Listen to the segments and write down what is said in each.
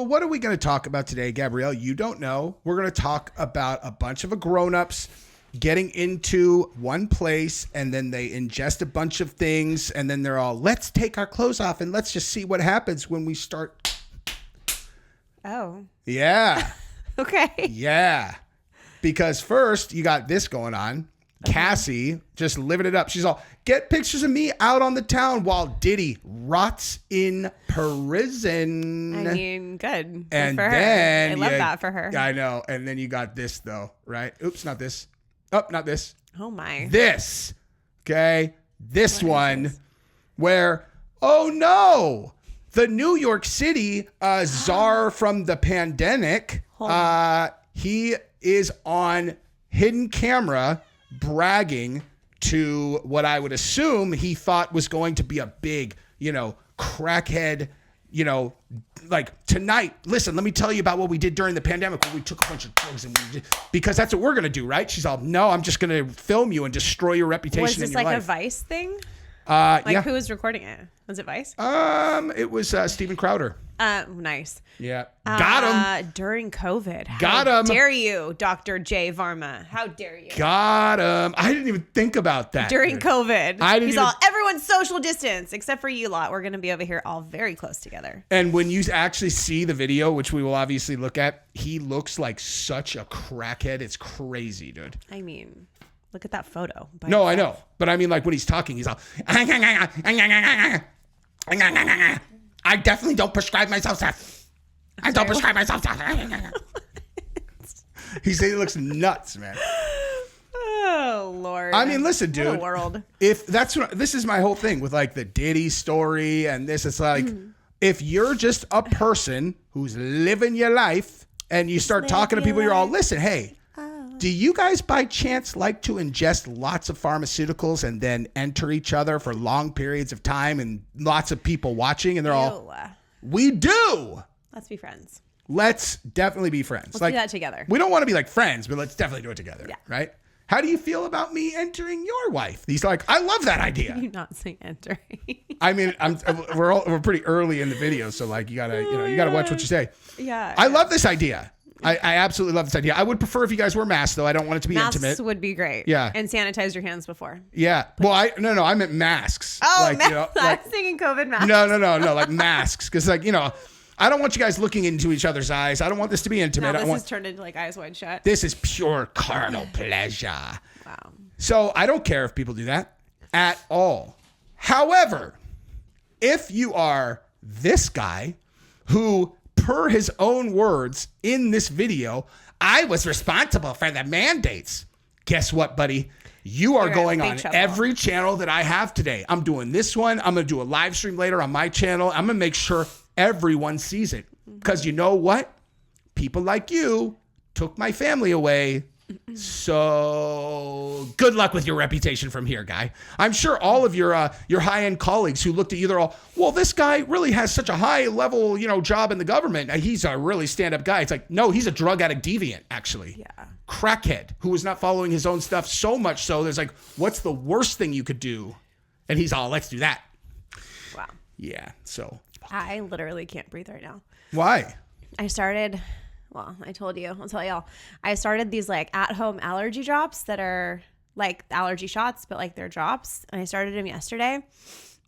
So what are we going to talk about today, Gabrielle? You don't know. We're going to talk about a bunch of grown-ups getting into one place, and then they ingest a bunch of things, and then they're all, let's take our clothes off and let's just see what happens when we start. Oh. Yeah. Okay. Yeah. Because first, you got this going on. Okay. Cassie just living it up. She's all, get pictures of me out on the town while Diddy rots in prison. I mean, good. And for then her. I love that for her. I know. And then you got this, though, right? Oops, not this. Oh, not this. Oh, my. This. Okay. This one where, oh, no. The New York City czar from the pandemic, he is on hidden camera bragging to what I would assume he thought was going to be a big, crackhead, like tonight, listen, let me tell you about what we did during the pandemic when we took a bunch of drugs because that's what we're going to do, right? She's all, no, I'm just going to film you and destroy your reputation. Was this in your like life. a Vice thing? Yeah. Who was recording it? Was it Vice? It was Steven Crowder. Nice. Yeah. Got him. During COVID. Got him. How dare you, Dr. J. Varma? How dare you? Got him. I didn't even think about that. During COVID. He's all, everyone's social distance, except for you lot. We're going to be over here all very close together. And when you actually see the video, which we will obviously look at, he looks like such a crackhead. It's crazy, dude. I mean, look at that photo. No, I know. But I mean, like when he's talking, he's all, I definitely don't prescribe myself stuff. I don't prescribe myself stuff. He looks nuts, man. Oh, Lord. I mean, listen, dude. What a world. If that's what, this is my whole thing with like the Diddy story and this, it's like, if you're just a person who's living your life and you start talking to people, you're all, listen, hey, do you guys by chance like to ingest lots of pharmaceuticals and then enter each other for long periods of time and lots of people watching? And they're all, we do. Let's be friends. Let's definitely be friends. Let's do that together. We don't want to be like friends, but let's definitely do it together. Yeah. Right? How do you feel about me entering your wife? He's like, I love that idea. You not say entering. I mean, we're pretty early in the video, so like you gotta watch what you say. Yeah. I love this idea. I absolutely love this idea. I would prefer if you guys were masked, though. I don't want it to be intimate. Masks would be great. Yeah. And sanitize your hands before. Yeah. Well, I meant masks. Oh, masks. I was thinking COVID masks. No, like masks. Because like, I don't want you guys looking into each other's eyes. I don't want this to be intimate. No, this has turned into like Eyes Wide Shut. This is pure carnal pleasure. Wow. So I don't care if people do that at all. However, if you are this guy who, per his own words in this video, I was responsible for the mandates. Guess what, buddy? You're going on every channel that I have today. I'm doing this one. I'm going to do a live stream later on my channel. I'm going to make sure everyone sees it. Because you know what? People like you took my family away. So good luck with your reputation from here, guy. I'm sure all of your high-end colleagues who looked at you, they're all, well, this guy really has such a high-level, job in the government. He's a really stand-up guy. It's like, no, he's a drug addict deviant, actually. Yeah. Crackhead who was not following his own stuff so much so there's like, what's the worst thing you could do? And he's all, let's do that. Wow. Yeah. So I literally can't breathe right now. Why? I started... Well, I told you. I'll tell y'all. I started these like at-home allergy drops that are like allergy shots, but like they're drops. And I started them yesterday,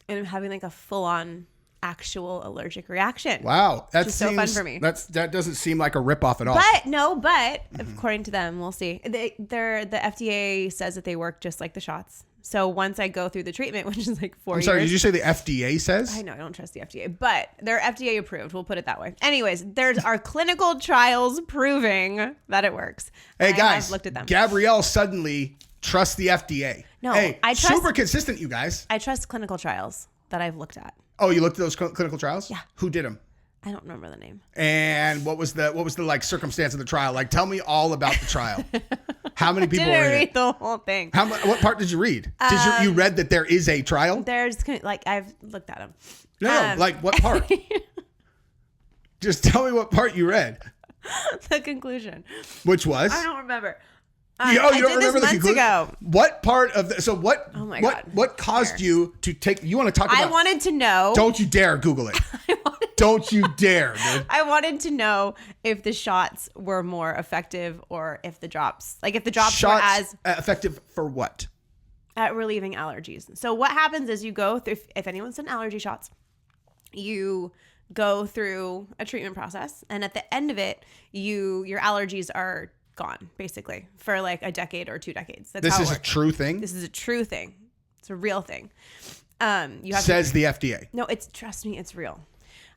and I'm having like a full-on actual allergic reaction. Wow, that's so fun for me. That doesn't seem like a ripoff at all. But according to them, we'll see. The FDA says that they work just like the shots. So once I go through the treatment, which is like 4 years. I'm sorry, did you say the FDA says? I know, I don't trust the FDA, but they're FDA approved. We'll put it that way. Anyways, there's our clinical trials proving that it works. Hey guys, I've looked at them. Gabrielle suddenly trusts the FDA. No, hey, I trust, super consistent, you guys. I trust clinical trials that I've looked at. Oh, you looked at those clinical trials? Yeah. Who did them? I don't remember the name. And what was the like circumstance of the trial? Like, tell me all about the trial. How many people were in it? Didn't read the whole thing. What part did you read? You read that there is a trial? There's like I've looked at them. No, like what part? Just tell me what part you read. The conclusion. Which was? I don't remember. You don't remember the conclusion? Ago. What part of what? Oh my God. What caused you to take? You want to talk about? I wanted to know. Don't you dare Google it. I wanted Don't you dare, dude. I wanted to know if the shots were more effective or if the drops, like if the drops were as effective for what? At relieving allergies. So what happens is you go through, if anyone's done allergy shots, you go through a treatment process, and at the end of it, your allergies are gone basically for like a decade or 2 decades. That's this how it is a works. true thing. This is a true thing. It's a real thing. Says the FDA. No, trust me, it's real.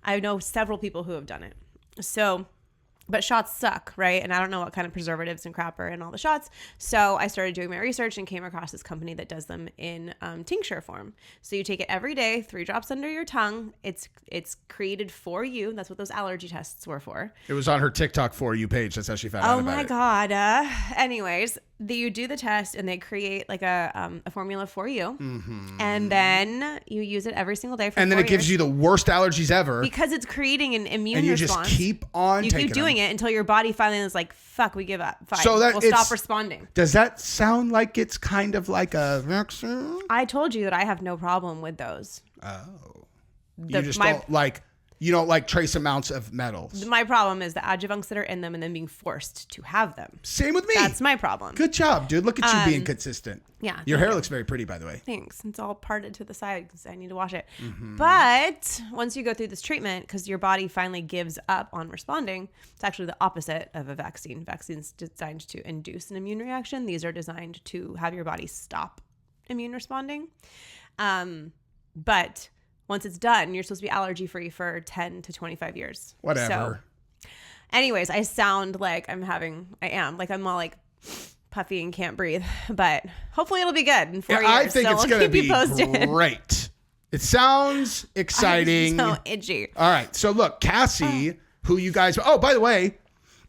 I know several people who have done it. So, but shots suck, right? And I don't know what kind of preservatives and crap are in all the shots. So I started doing my research and came across this company that does them in tincture form. So you take it every day, 3 drops under your tongue. It's created for you. That's what those allergy tests were for. It was on her TikTok For You page. That's how she found out about it. Oh my God. Anyways, you do the test and they create like a formula for you. Mm-hmm. And then you use it every single day for 4 years. And then it gives you the worst allergies ever. Because it's creating an immune response. And you response. just keep on taking You keep doing it until your body finally is like, fuck, we give up. Fine. So we'll stop responding. Does that sound like it's kind of like a vaccine? I told you that I have no problem with those. Oh. You don't like trace amounts of metals. My problem is the adjuvants that are in them and then being forced to have them. Same with me. That's my problem. Good job, dude. Look at you being consistent. Yeah. Your hair looks very pretty, by the way. Thanks. It's all parted to the side because I need to wash it. Mm-hmm. But once you go through this treatment, because your body finally gives up on responding, it's actually the opposite of a vaccine. Vaccines designed to induce an immune reaction. These are designed to have your body stop immune responding. But once it's done, you're supposed to be allergy free for 10 to 25 years. Whatever. So, anyways, I sound like I'm all like puffy and can't breathe, but hopefully it'll be good in 4 years. I think it's going to be great. It sounds exciting. I'm so itchy. All right. So look, Cassie, who you guys, by the way,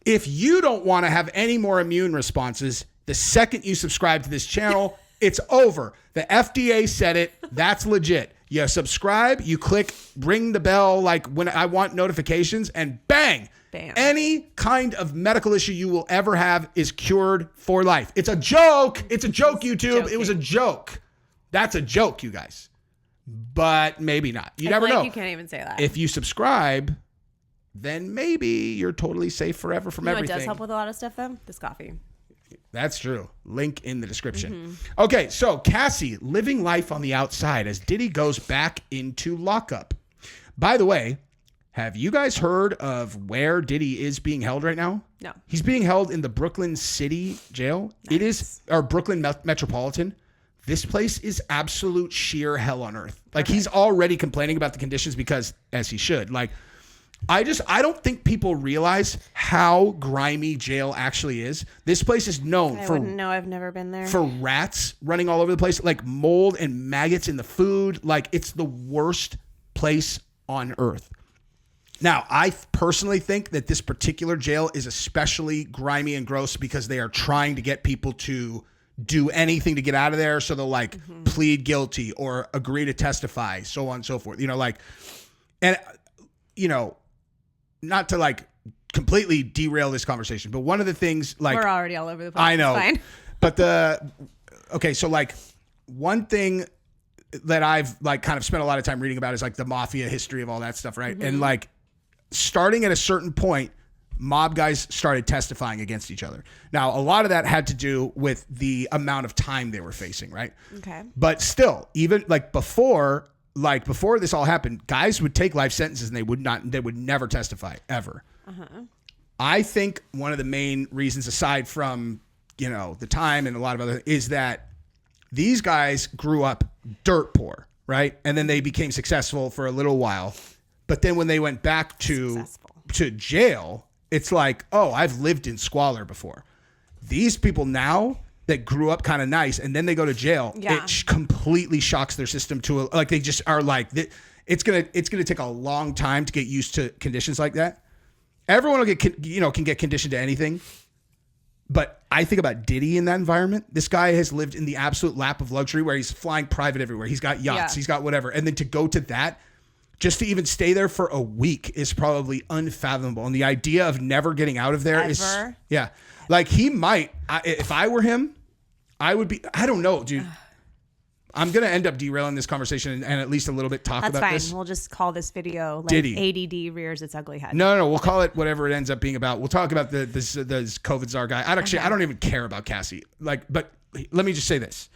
if you don't want to have any more immune responses, the second you subscribe to this channel, it's over. The FDA said it. That's legit. You subscribe, you click, ring the bell, like when I want notifications, and bang, bam. Any kind of medical issue you will ever have is cured for life. It's a joke. It's a joke, YouTube. It was a joke. That's a joke, you guys. But maybe not. You never know. You can't even say that. If you subscribe, then maybe you're totally safe forever from everything. It does help with a lot of stuff, though? This coffee. That's true. Link in the description. Mm-hmm. Okay, so Cassie living life on the outside as Diddy goes back into lockup. By the way, have you guys heard of where Diddy is being held right now? No. He's being held in the Brooklyn City Jail. Nice. It is, or Brooklyn Metropolitan. This place is absolute sheer hell on earth. Like, he's already complaining about the conditions because, as he should, like, I don't think people realize how grimy jail actually is. This place is known for... No, I've never been there. For rats running all over the place, like mold and maggots in the food. Like, it's the worst place on earth. Now, I personally think that this particular jail is especially grimy and gross because they are trying to get people to do anything to get out of there. So they'll plead guilty or agree to testify, so on and so forth. Not to completely derail this conversation, but one of the things we're already all over the place. I know, fine. But one thing that I've kind of spent a lot of time reading about is the mafia history of all that stuff, right? Mm-hmm. And starting at a certain point, mob guys started testifying against each other. Now, a lot of that had to do with the amount of time they were facing, right? Okay. But still, even before this all happened, guys would take life sentences and they would never testify ever. Uh-huh. I think one of the main reasons, aside from, the time and a lot of other, is that these guys grew up dirt poor, right? And then they became successful for a little while. But then when they went back to jail, it's I've lived in squalor before. These people now that grew up kind of nice and then they go to jail, it completely shocks their system to they just are it's gonna take a long time to get used to conditions like that. Everyone will can get conditioned to anything, but I think about Diddy in that environment. This guy has lived in the absolute lap of luxury where he's flying private everywhere. He's got yachts, he's got whatever, and then to go to that, just to even stay there for a week is probably unfathomable. And the idea of never getting out of there is he might. If I were him, I would be. I don't know, dude. I'm going to end up derailing this conversation and at least a little bit talk That's about fine. this. We'll just call this video like Diddy. ADD rears its ugly head. No. We'll call it whatever it ends up being about. We'll talk about this COVID czar guy. I don't even care about Cassie. But let me just say this.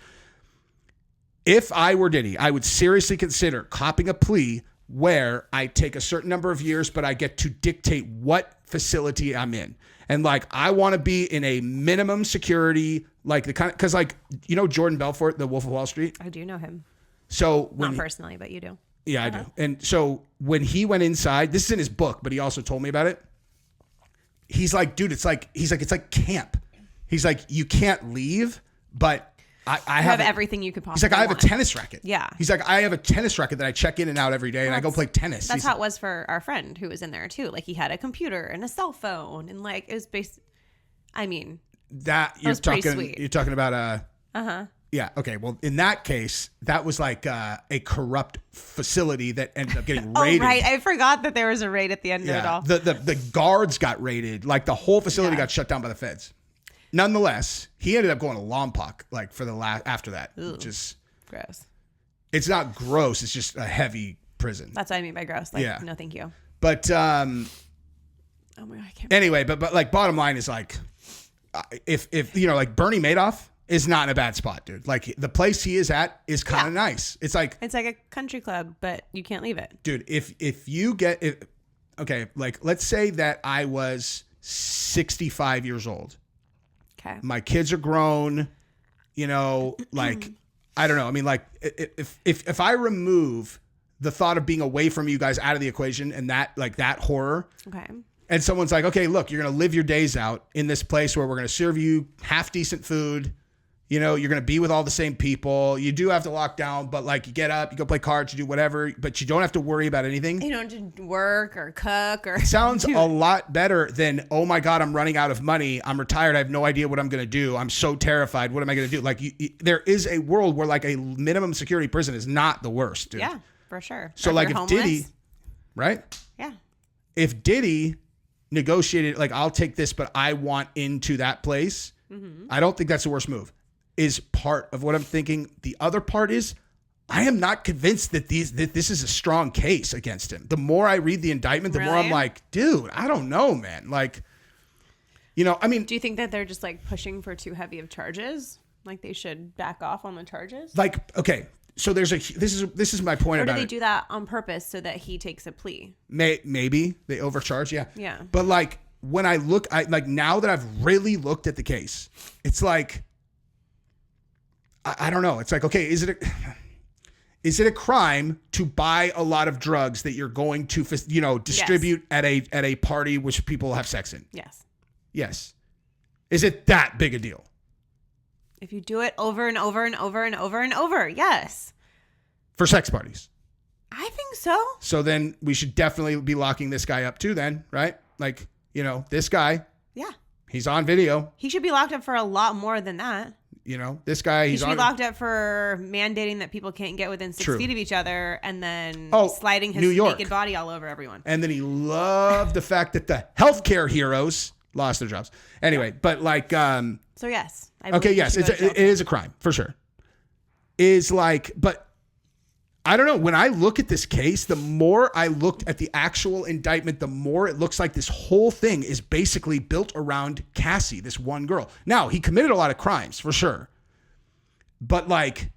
If I were Diddy, I would seriously consider copping a plea where I take a certain number of years, but I get to dictate what facility I'm in. And like, I want to be in a minimum security, like the kind of, cause like, you know, Jordan Belfort, the Wolf of Wall Street. I do know him. So Not personally, but you do. Yeah, I do. And so when he went inside, this is in his book, but he also told me about it. He's like, dude, it's like camp. He's like, you can't leave, but I have everything you could possibly He's like, I have want. a tennis racket. Yeah. He's like, I have a tennis racket that I check in and out every day, and I go play tennis. That's how it was for our friend who was in there too. Like he had a computer and a cell phone, and like it was based. I mean, you're talking about yeah. Okay. Well, in that case, that was like a corrupt facility that ended up getting raided. Oh, right. I forgot that there was a raid at the end of it all. The guards got raided. Like the whole facility got shut down by the feds. Nonetheless, he ended up going to Lompoc like for the after that, which is gross. It's not gross. It's just a heavy prison. That's what I mean by gross. Like, no, thank you. But oh my God, I can't. Anyway, but like bottom line is like, if you know, like Bernie Madoff is not in a bad spot, dude. Like the place he is at is kind of nice. It's like a country club, but you can't leave it, dude. If you get okay, like let's say that I was 65 years old. Okay. My kids are grown, you know, like, I don't know. I mean, like if I remove the thought of being away from you guys out of the equation and that horror. Okay. And someone's like, okay, look, you're going to live your days out in this place where we're going to serve you half decent food. You know, you're going to be with all the same people. You do have to lock down, but like you get up, you go play cards, you do whatever, but you don't have to worry about anything. You don't have to work or cook or. Sounds a lot better than, oh my God, I'm running out of money. I'm retired. I have no idea what I'm going to do. I'm so terrified. What am I going to do? Like there is a world where like a minimum security prison is not the worst, dude. Yeah, for sure. So like if Diddy, right? Yeah. If Diddy negotiated, like I'll take this, but I want into that place. Mm-hmm. I don't think that's the worst move. Is part of what I'm thinking. The other part is I am not convinced that this is a strong case against him. The more I read the indictment, the more I'm like, dude, I don't know, man. Like, you know, I mean, do you think that they're just like pushing for too heavy of charges? Like they should back off on the charges? Like, okay, so this is my point about it. Or do they do that on purpose so that he takes a plea? Maybe they overcharge, yeah. Yeah. But like when I look, like now that I've really looked at the case, it's like, I don't know. It's like, okay, is it a crime to buy a lot of drugs that you're going to, you know, distribute at a party which people have sex in? Yes. Yes. Is it that big a deal? If you do it over and over and over and over and over, yes. For sex parties? I think so. So then we should definitely be locking this guy up too then, right? Like, you know, this guy. Yeah. He's on video. He should be locked up for a lot more than that. You know, this guy, he should be locked up for mandating that people can't get within 6 feet of each other and then sliding his naked body all over everyone. And then he loved the fact that the healthcare heroes lost their jobs. Anyway, but like... so yes. Okay, yes, it is a crime, for sure. Is like, but I don't know. When I look at this case, the more I looked at the actual indictment, the more it looks like this whole thing is basically built around Cassie, this one girl. Now, he committed a lot of crimes, for sure. But like,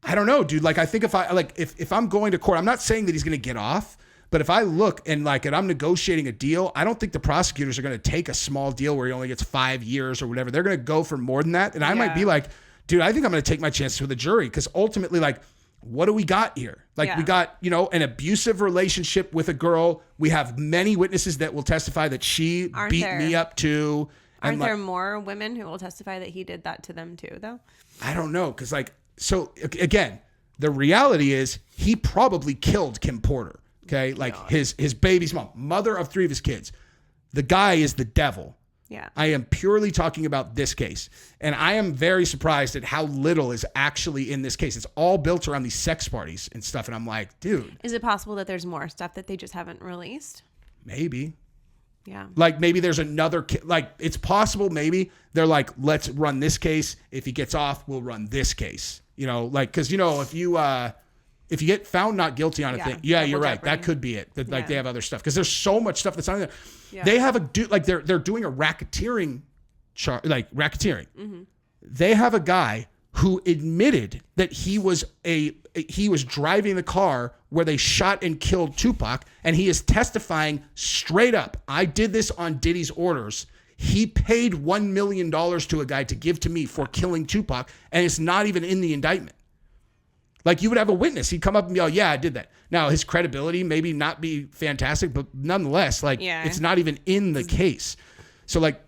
I don't know, dude. Like, I think if I'm going to court, I'm not saying that he's going to get off, but if I look and I'm negotiating a deal, I don't think the prosecutors are going to take a small deal where he only gets 5 years or whatever. They're going to go for more than that. And I might be like, dude, I think I'm going to take my chances with the jury because ultimately, like, what do we got here? Like we got, you know, an abusive relationship with a girl. We have many witnesses that will testify that she beat me up too. Aren't there more women who will testify that he did that to them too, though? I don't know. Cause like, so again, the reality is he probably killed Kim Porter. Okay. Like his baby's mother of 3 of his kids. The guy is the devil. Yeah. I am purely talking about this case. And I am very surprised at how little is actually in this case. It's all built around these sex parties and stuff. And I'm like, dude. Is it possible that there's more stuff that they just haven't released? Maybe. Yeah. Like maybe there's another, like it's possible maybe they're like, let's run this case. If he gets off, we'll run this case. You know, like, because, you know, if you get found not guilty on a thing, yeah, you're right. That could be it. Like, they have other stuff. Because there's so much stuff that's on there. Yeah. They have they're doing a racketeering racketeering. Mm-hmm. They have a guy who admitted that he was driving the car where they shot and killed Tupac, and he is testifying straight up. I did this on Diddy's orders. He paid $1 million to a guy to give to me for killing Tupac, and it's not even in the indictment. Like, you would have a witness. He'd come up and be like, yeah, I did that. Now, his credibility maybe not be fantastic, but nonetheless, like, it's not even in the case. So, like,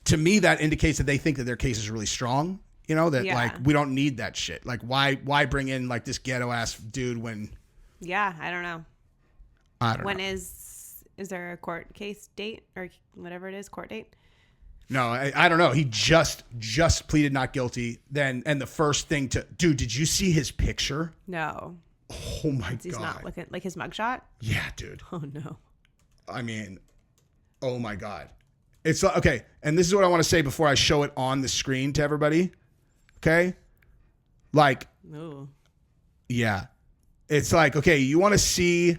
to me, that indicates that they think that their case is really strong. You know, that like, we don't need that shit. Like, why bring in like this ghetto ass dude when? Yeah, I don't know. When is there a court case date or whatever it is, court date? No, I don't know. He just pleaded not guilty. And the first thing dude, did you see his picture? No. Oh my God. He's not looking like his mugshot? Yeah, dude. Oh no. I mean, oh my God. It's okay. And this is what I want to say before I show it on the screen to everybody. Okay. Like, yeah, it's like, okay, you want to see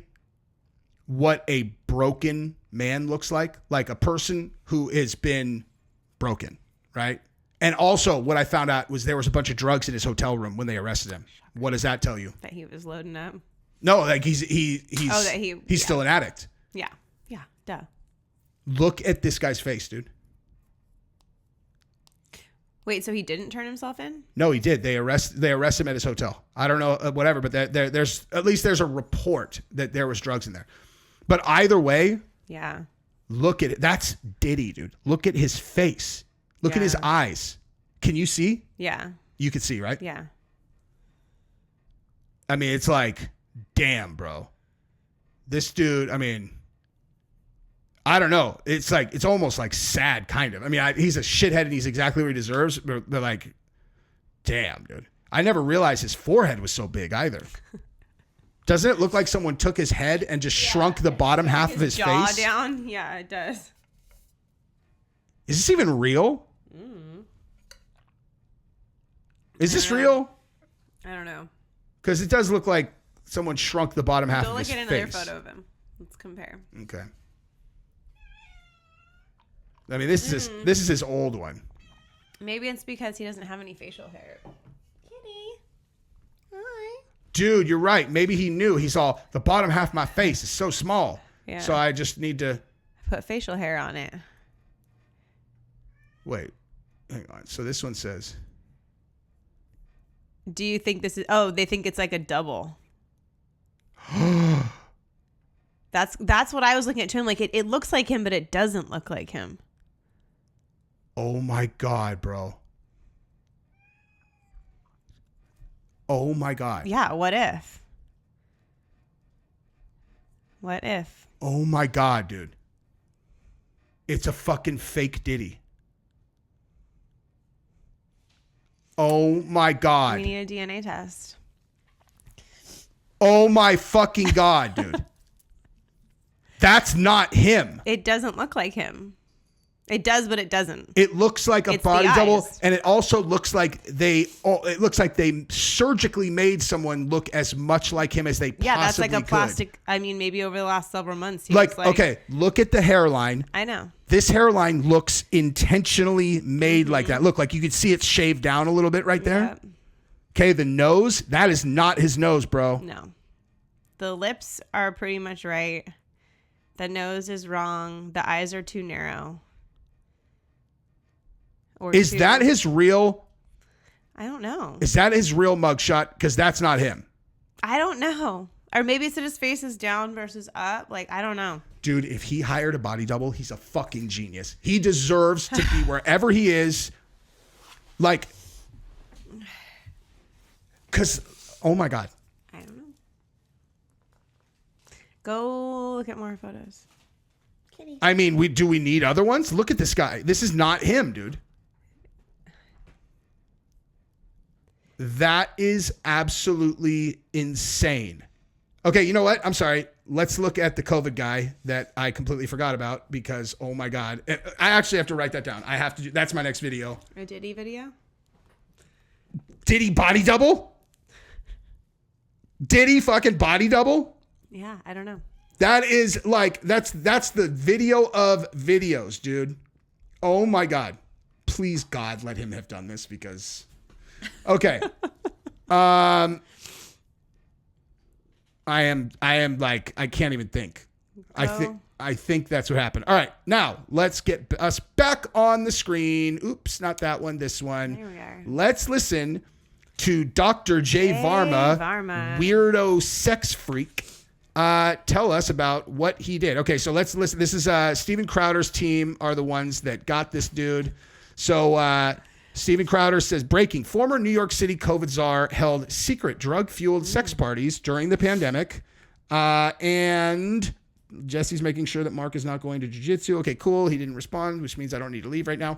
what a broken man looks like a person who has been broken. Right. And also what I found out was there was a bunch of drugs in his hotel room when they arrested him. What does that tell you? That he was loading up. No, like he's still an addict. Yeah. Yeah. Duh. Look at this guy's face, dude. Wait, so he didn't turn himself in? No, he did. They arrest him at his hotel. I don't know, whatever, but there's at least there's a report that there was drugs in there. But either way, yeah. Look at it. That's Diddy, dude. Look at his face. Look at his eyes. Can you see? Yeah. You can see, right? Yeah. I mean, it's like, damn, bro. This dude, I mean, I don't know. It's like, it's almost like sad, kind of. I mean, he's a shithead and he's exactly what he deserves. But like, damn, dude. I never realized his forehead was so big either. Doesn't it look like someone took his head and just shrunk the bottom half of his jaw face? Down? Yeah, it does. Is this even real? Is this real? I don't know. Because it does look like someone shrunk the bottom half of his face. Go look at another photo of him. Let's compare. Okay. I mean, this is his old one. Maybe it's because he doesn't have any facial hair. Kitty. Hi. Dude, you're right. Maybe he knew. He saw the bottom half of my face is so small. Yeah. So I just need to put facial hair on it. Wait. Hang on. So this one says, do you think this is... Oh, they think it's like a double. That's what I was looking at too. Like, it looks like him, but it doesn't look like him. Oh my God, bro. Oh my God. Yeah, what if? What if? Oh my God, dude. It's a fucking fake Diddy. Oh my God. We need a DNA test. Oh my fucking God, dude. That's not him. It doesn't look like him. It does, but it doesn't. It looks like a body double, and it also looks like they surgically made someone look as much like him as they possibly could. Yeah, that's like a plastic. I mean, maybe over the last several months. Okay, look at the hairline. I know. This hairline looks intentionally made like that. Look, like you could see it shaved down a little bit right there. Yep. Okay, the nose, that is not his nose, bro. No. The lips are pretty much right. The nose is wrong. The eyes are too narrow. Is that his real? I don't know. Is that his real mugshot? Because that's not him. I don't know. Or maybe it's that his face is down versus up. Like, I don't know. Dude, if he hired a body double, he's a fucking genius. He deserves to be wherever he is. Like, because, oh my God. I don't know. Go look at more photos. Kitty. I mean, do we need other ones? Look at this guy. This is not him, dude. That is absolutely insane. Okay, you know what? I'm sorry. Let's look at the COVID guy that I completely forgot about because, oh my God. I actually have to write that down. I have to do, that's my next video. A Diddy video? Diddy body double? Diddy fucking body double? Yeah, I don't know. That is like, that's the video of videos, dude. Oh my God. Please, God, let him have done this because, okay. I am like, I can't even think. I think that's what happened. All right, now let's get us back on the screen. Oops, not that one, this one. There we are. Let's listen to Dr. J. Varma, weirdo sex freak, tell us about what he did. Okay, so let's listen. This is Steven Crowder's team are the ones that got this dude. So Steven Crowder says, breaking, former New York City COVID czar held secret drug-fueled sex parties during the pandemic. And Jesse's making sure that Mark is not going to jiu-jitsu. Okay, cool. He didn't respond, which means I don't need to leave right now.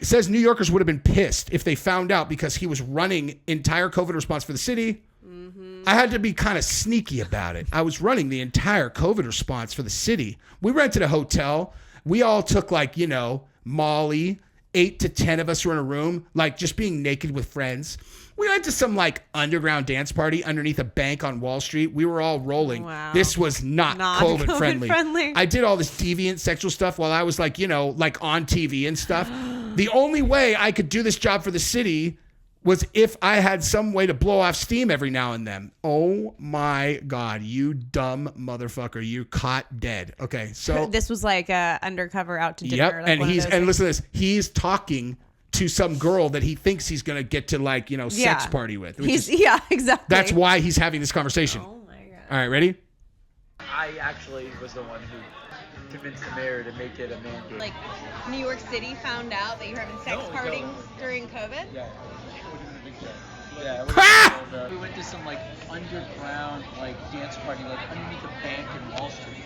Says New Yorkers would have been pissed if they found out because he was running entire COVID response for the city. I had to be kind of sneaky about it. I was running the entire COVID response for the city. We rented a hotel. We all took like, Molly, 8 to 10 of us were in a room, like just being naked with friends. We went to some like underground dance party underneath a bank on Wall Street. We were all rolling. Wow. This was not COVID friendly. I did all this deviant sexual stuff while I was like, like on TV and stuff. The only way I could do this job for the city was if I had some way to blow off steam every now and then. Oh my God, you dumb motherfucker. You caught dead. Okay, so. This was like undercover out to dinner. Yep, like and listen to this. He's talking to some girl that he thinks he's going to get to like, sex party with. Exactly. That's why he's having this conversation. Oh my God. All right, ready? I actually was the one who convinced the mayor to make it a mandate. Like New York City found out that you're having sex parties during COVID? Yeah. Yeah, we went to some like underground like dance party like underneath a bank in Wall Street,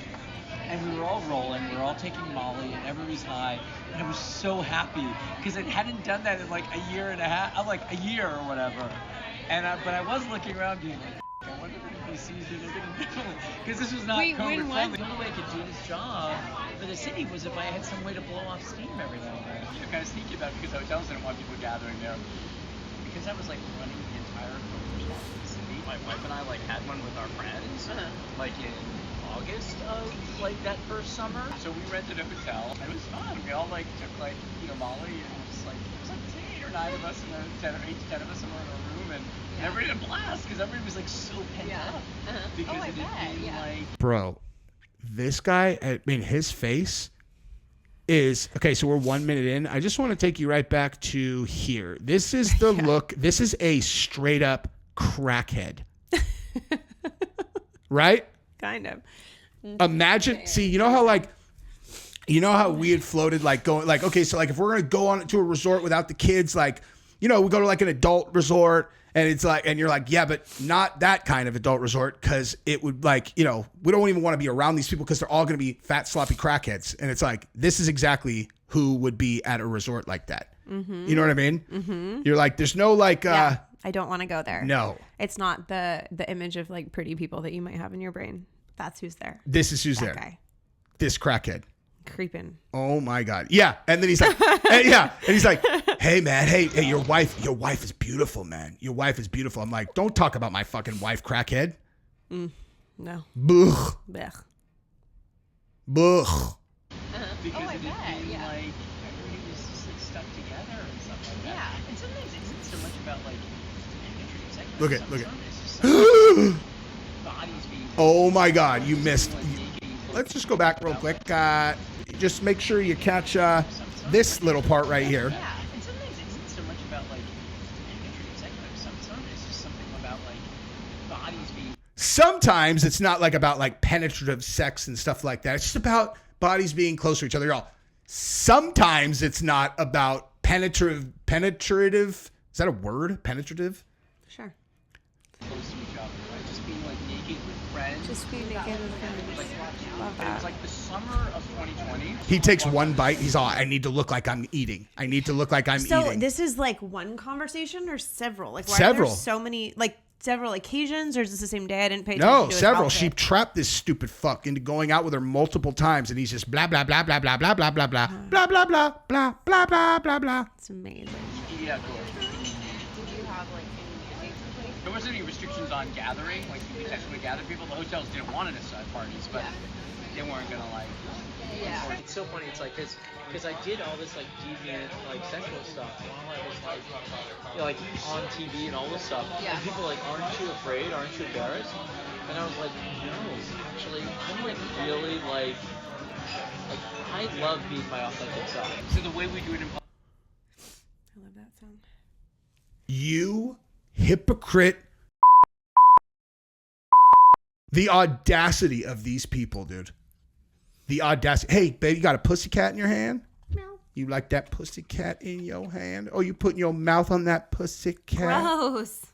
and we were all rolling, we were all taking Molly, and everybody's high, and I was so happy because I hadn't done that in like a year and a half, like a year or whatever, and but I was looking around being like, I wonder if anybody sees me, they're gonna do it, because this was not COVID friendly. The only way I could do this job for the city was if I had some way to blow off steam every now and then. You're kind of sneaky about it because hotels didn't want people gathering there. Because I was like running the entire COVID response in the city. My wife and I like had one with our friends, like in August of like that first summer. So we rented a hotel. It was fun. We all like took like Molly and just like it was like 8 or 9 of us and 8 to 10 of us in a room and everybody had a blast because everybody was like so pent up because it had been like. Bro, this guy, I mean, his face. Is okay, so we're 1 minute in. I just want to take you right back to here. This is the look. This is a straight up crackhead. Right? Kind of. Imagine, see, you know how we had floated like going like, okay, so like if we're gonna go on to a resort without the kids, like, we go to like an adult resort and it's like, and you're like, yeah, but not that kind of adult resort because it would like, we don't even want to be around these people because they're all going to be fat, sloppy crackheads. And it's like, this is exactly who would be at a resort like that. Mm-hmm. You know what I mean? Mm-hmm. You're like, there's no like... I don't want to go there. No. It's not the image of like pretty people that you might have in your brain. That's who's there. This is who's that there. Guy. This crackhead. Creeping. Oh my God. Yeah. And then he's like, and he's like, hey man, hey, your wife is beautiful, man. Your wife is beautiful. I'm like, don't talk about my fucking wife, crackhead. No. Blech. Blech. Blech. Because it had been like everybody was just like stuck together and stuff like that. Yeah. And sometimes it isn't so much about like look at. It's just like bodies being. Oh my God, you missed. Let's just go back real quick. Just make sure you catch this little part right here. Yeah, and sometimes it isn't so much about like sometimes it's just something about like bodies being. Sometimes it's not like about like penetrative sex and stuff like that. It's just about bodies being close to each other, y'all. Sometimes it's not about penetrative. Is that a word? Penetrative? Sure. Close to each other, right? Just being like naked with friends. Just being naked with friends. Love that. It was like the summer of 2020. He takes one bite. He's all, I need to look like I'm eating. I need to look like I'm eating. So this is like one conversation or several? Like why several. Are there so many, like several occasions, or is this the same day? I didn't pay No, attention to several. She trapped this stupid fuck into going out with her multiple times, and he's just blah blah blah blah blah blah blah blah blah blah blah blah blah blah blah blah blah blah. It's amazing. He Yeah, of course. Did you have like any dates in place? There wasn't any restrictions on gathering. Like, you could actually gather people. The hotels didn't want it at parties, but they weren't gonna like. Yeah. It's so funny. It's like because I did all this like deviant like sexual stuff while I was like, you know, like on TV and all this stuff. Yeah. And people are like, aren't you afraid? Aren't you embarrassed? And I was like, no, actually, I'm like really like I love being my authentic self. So the way we do it in public. I love that sound. You hypocrite. The audacity of these people, dude. The audacity. Hey, baby, you got a pussycat in your hand? No. You like that pussycat in your hand? Oh, you putting your mouth on that pussycat? Gross.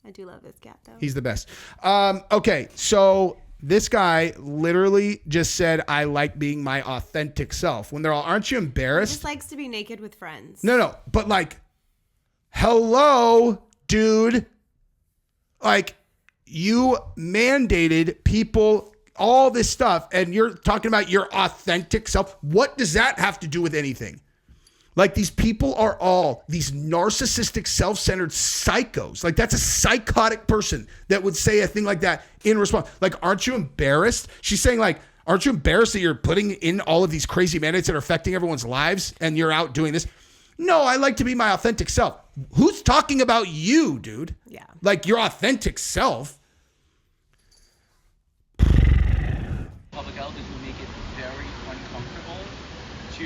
I do love this cat though. He's the best. Okay, so this guy literally just said, I like being my authentic self. When they're all, aren't you He embarrassed? just likes to be naked with friends. No, but like, hello, dude. Like, you mandated people all this stuff, and you're talking about your authentic self. What does that have to do with anything? Like, these people are all these narcissistic, self-centered psychos. Like, that's a psychotic person that would say a thing like that in response. Like, aren't you embarrassed? She's saying, like, aren't you embarrassed that you're putting in all of these crazy mandates that are affecting everyone's lives and you're out doing this? No, I like to be my authentic self. Who's talking about you, dude? Yeah. Like, your authentic self. Public health is will make it very uncomfortable to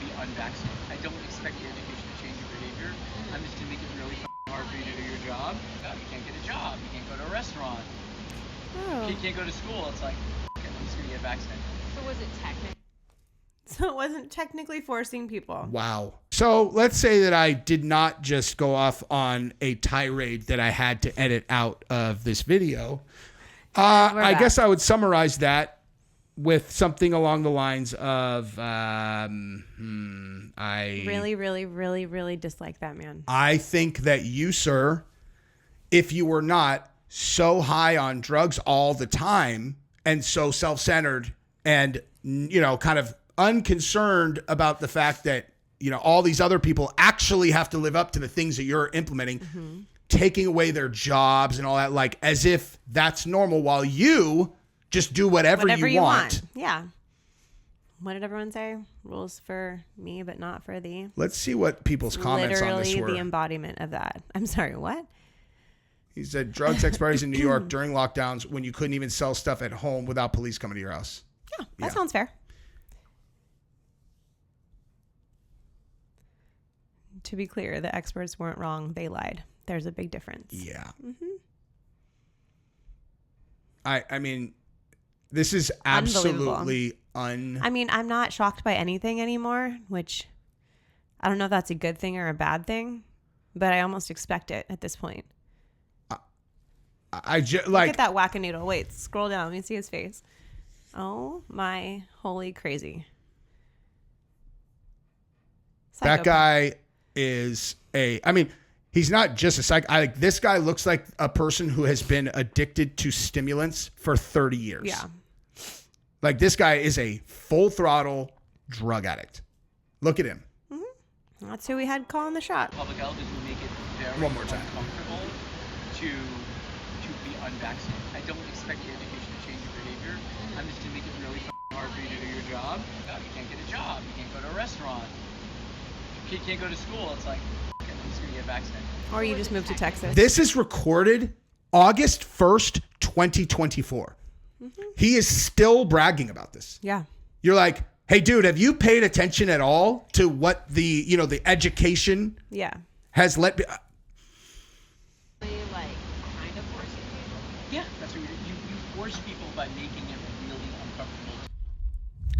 be unvaccinated. I don't expect your education to change your behavior. I'm just gonna make it really hard for you to do your job. You can't get a job. You can't go to a restaurant. Oh. You can't go to school. It's like, okay, I'm just gonna get vaccinated. So was it technical? So it wasn't technically forcing people. Wow. So let's say that I did not just go off on a tirade that I had to edit out of this video. I guess I would summarize that with something along the lines of, I really dislike that man. I think that you, sir, if you were not so high on drugs all the time and so self-centered and, you know, kind of unconcerned about the fact that, you know, all these other people actually have to live up to the things that you're implementing, taking away their jobs and all that, like as if that's normal while you just do whatever you want. Yeah. What did everyone say? Rules for me, but not for thee. Let's see what people's comments on this Literally were. the embodiment of that. I'm sorry, what? He said drug sex parties in New York during lockdowns when you couldn't even sell stuff at home without police coming to your house. Yeah, that sounds fair. To be clear, the experts weren't wrong. They lied. There's a big difference. Yeah. I mean, this is absolutely I mean, I'm not shocked by anything anymore, which I don't know if that's a good thing or a bad thing, but I almost expect it at this point. I just Look like at that wackadoodle. Wait, scroll down. Let me see his face. Oh my holy crazy. that guy is I mean, he's not just a psych. Like this guy looks like a person who has been addicted to stimulants for 30 years. Yeah. Like this guy is a full throttle drug addict. Look at him. That's who we had calling the shot. Public health is will make it very One more time. uncomfortable to be unvaccinated. I don't expect your education to change your behavior. I'm just gonna make it really hard for you to do your job. You can't get a job. You can't go to a restaurant. You can't go to school. It's like, okay, I'm just gonna get vaccinated. Or you just moved to Texas. This is recorded August 1st, 2024. He is still bragging about this. Yeah. You're like, hey, dude, have you paid attention at all to what the education Yeah. has let be? Yeah, that's what you force people by making it really uncomfortable.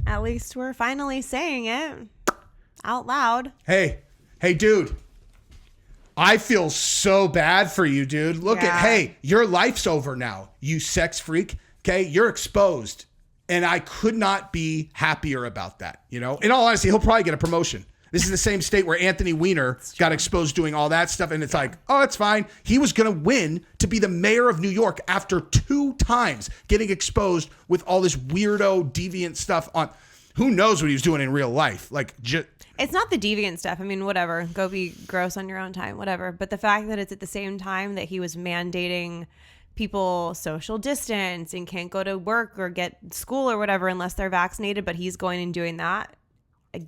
At least we're finally saying it out loud. Hey, dude, I feel so bad for you, dude. Look Yeah. hey, your life's over now, you sex freak. Okay, you're exposed. And I could not be happier about that. You know, in all honesty, he'll probably get a promotion. This is the same state where Anthony Weiner got exposed doing all that stuff. And it's like, oh, it's fine. He was going to win to be the mayor of New York after 2 times getting exposed with all this weirdo, deviant stuff on. Who knows what he was doing in real life? Like, It's not the deviant stuff. I mean, whatever. Go be gross on your own time, whatever. But the fact that it's at the same time that he was mandating people social distance and can't go to work or get school or whatever unless they're vaccinated, but he's going and doing that,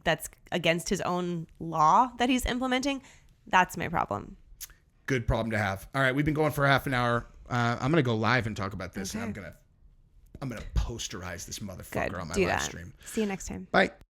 that's against his own law that he's implementing. That's my problem. Good problem to have. All right, we've been going for half an hour. I'm gonna go live and talk about this, and I'm gonna posterize this motherfucker on my live stream. See you next time. Bye.